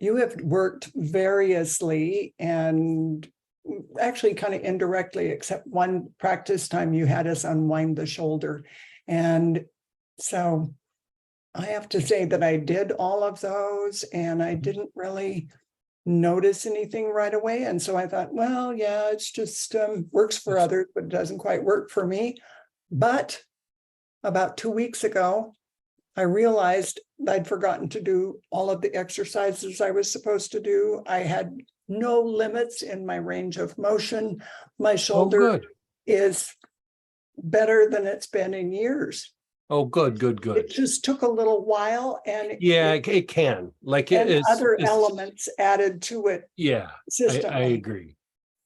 you have worked variously and actually kind of indirectly, except one practice time you had us unwind the shoulder. And so I have to say that I did all of those and I didn't really notice anything right away. And so I thought, well, yeah, it's just works for others, but it doesn't quite work for me. But about 2 weeks ago, I realized I'd forgotten to do all of the exercises I was supposed to do. I had no limits in my range of motion. My Oh, shoulder good. is better than it's been in years. Oh, good, good, It good. just took a little while and Yeah, it can. Like and it's other elements added to it yeah, I consistently. agree.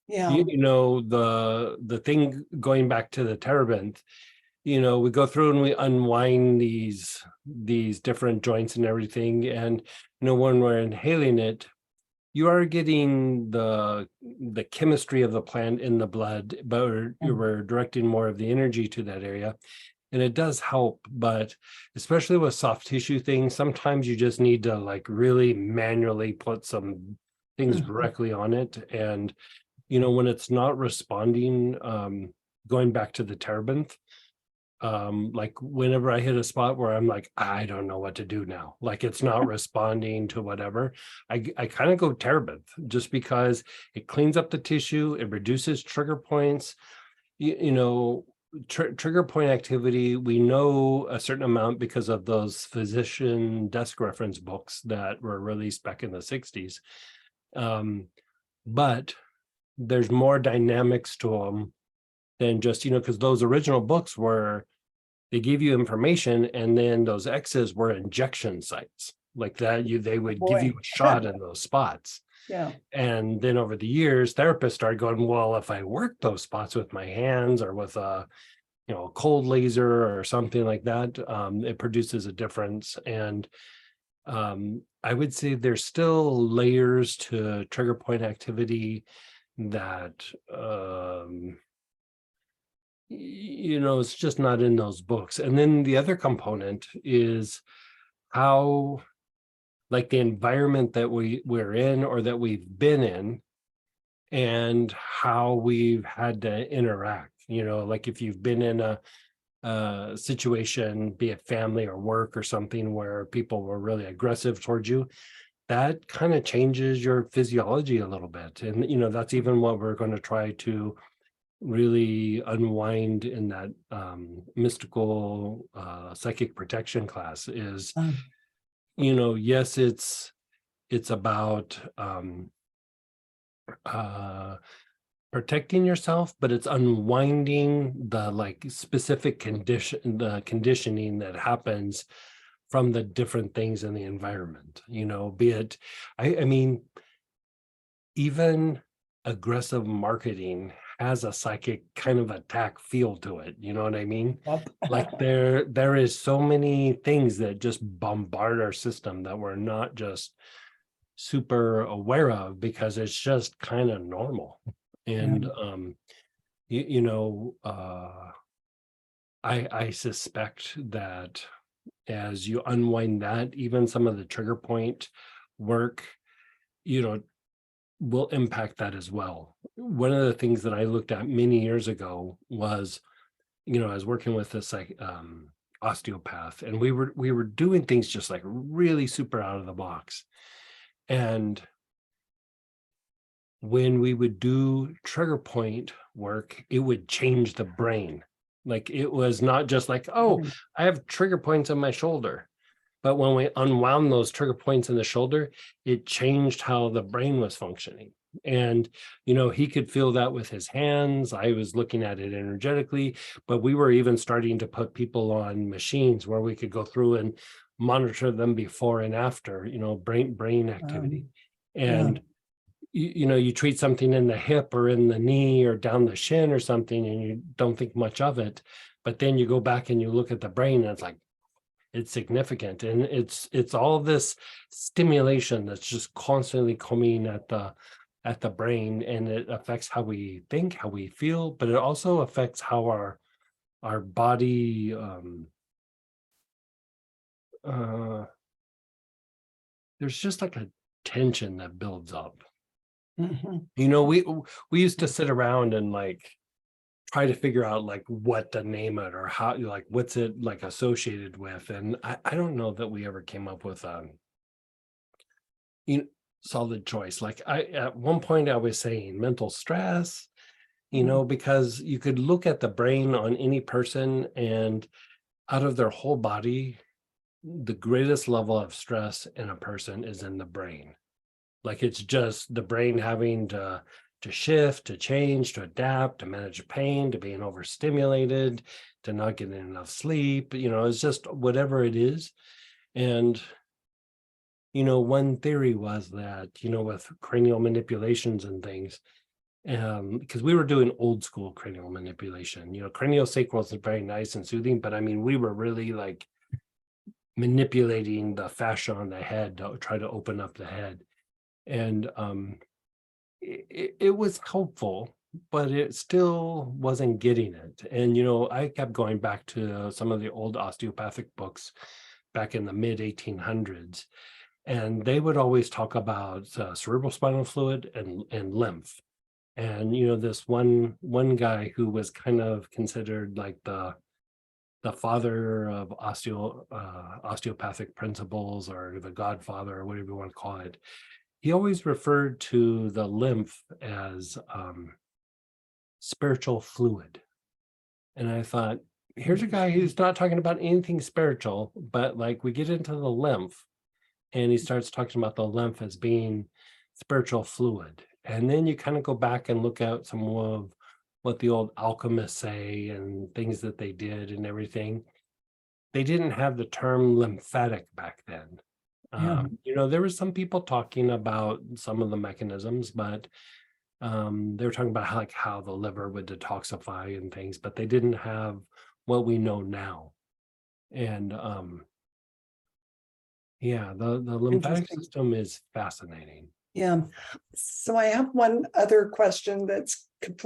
Yeah. You know, the thing going back to the terebinth, you know, we go through and we unwind these different joints and everything. And you know, when we're inhaling it, you are getting the chemistry of the plant in the blood, but we're directing more of the energy to that area. And it does help, but especially with soft tissue things, sometimes you just need to like really manually put some things Mhm. directly on it. And you know, when it's not responding, going back to the terebinth, like whenever I hit a spot where I'm like, I don't know what to do now, like it's not responding to whatever, I kind of go terebinth just because it cleans up the tissue, it reduces trigger points. You know, trigger point activity, we know a certain amount because of those physician desk reference books that were released back in the 60s. But there's more dynamics to them than just, you know, because those original books were, they give you information and then those X's were injection sites like that. They would give you Boy. a shot in those spots. Yeah. And then over the years, therapists started going, well, if I work those spots with my hands or with a, you know, a cold laser or something like that, it produces a difference. And I would say there's still layers to trigger point activity that you know, it's just not in those books. And then the other component is how, like the environment that we're in or that we've been in and how we've had to interact. You know, like if you've been in a situation, be it family or work or something where people were really aggressive towards you, that kind of changes your physiology a little bit. And you know, that's even what we're going to try to really unwind in that mystical psychic protection class is, you know, yes, it's about protecting yourself, but it's unwinding the like specific the conditioning that happens from the different things in the environment, you know, be it, I mean, even aggressive marketing has a psychic kind of attack feel to it. You know what I mean? Yep. Like there is so many things that just bombard our system that we're not just super aware of because it's just kind of normal. And you know, I suspect that as you unwind that, even some of the trigger point work, you know, will impact that as well. One of the things that I looked at many years ago was, you know, I was working with this like osteopath, and we were doing things just like really super out of the box. And when we would do trigger point work, it would change the brain. Like it was not just like, oh, I have trigger points on my shoulder. But when we unwound those trigger points in the shoulder, it changed how the brain was functioning. And, you know, he could feel that with his hands. I was looking at it energetically, but we were even starting to put people on machines where we could go through and monitor them before and after, you know, brain activity. And, you know, you treat something in the hip or in the knee or down the shin or something, and you don't think much of it. But then you go back and you look at the brain and it's like, it's significant, and it's all this stimulation that's just constantly coming at the brain, and it affects how we think, how we feel, but it also affects how our body there's just like a tension that builds up. Mhm. You know, we used to sit around and like try to figure out like what to name it or how, like what's it like associated with. And I don't know that we ever came up with you know, solid choice. Like at one point I was saying mental stress, you know, because you could look at the brain on any person and out of their whole body, the greatest level of stress in a person is in the brain. Like it's just the brain having to shift, to change, to adapt, to manage pain, to being overstimulated, to not getting enough sleep. You know, it's just whatever it is. And you know, one theory was that, you know, with cranial manipulations and things, because we were doing old school cranial manipulation, you know, craniosacral is very nice and soothing, but I mean, we were really like manipulating the fascia on the head to try to open up the head. And it was helpful, but it still wasn't getting it. And, you know, I kept going back to some of the old osteopathic books back in the mid 1800s. And they would always talk about cerebrospinal fluid and lymph. And, you know, this one guy who was kind of considered like the father of osteopathic principles, or the godfather, or whatever you want to call it, he always referred to the lymph as spiritual fluid. And I thought, here's a guy who's not talking about anything spiritual, but like we get into the lymph and he starts talking about the lymph as being spiritual fluid. And then you kind of go back and look at some of what the old alchemists say and things that they did and everything. They didn't have the term lymphatic back then. Yeah. You know, there were some people talking about some of the mechanisms, but they were talking about how the liver would detoxify and things, but they didn't have what we know now. And yeah, the lymphatic Interesting. system is fascinating. Yeah. So I have one other question that's